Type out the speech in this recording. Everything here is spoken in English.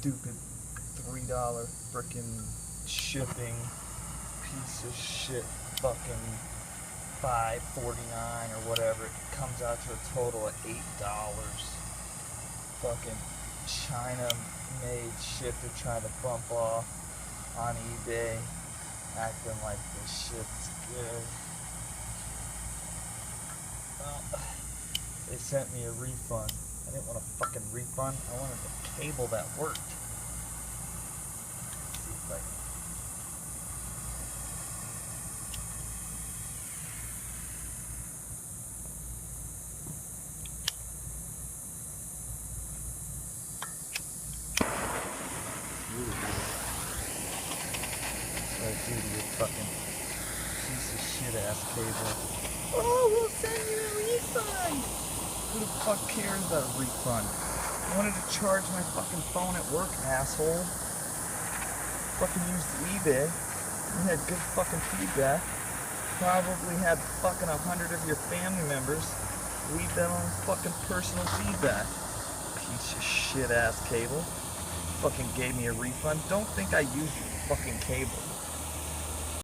stupid $3 frickin' shipping piece of shit fucking $5.49 or whatever. It comes out to a total of $8. Fucking China made shit they're trying to bump off on eBay, acting like this shit's good. Well, they sent me a refund. I didn't want a fucking refund. I wanted a cable that worked. Let's see if I can. What I do to your fucking piece of shit ass cable. Oh, we'll send you a refund! Who the fuck cares about a refund? I wanted to charge my fucking phone at work, asshole. Fucking used eBay. You had good fucking feedback. Probably had fucking 100 of your family members leave their own fucking personal feedback. Piece of shit ass cable. Fucking gave me a refund. Don't think I used your fucking cable.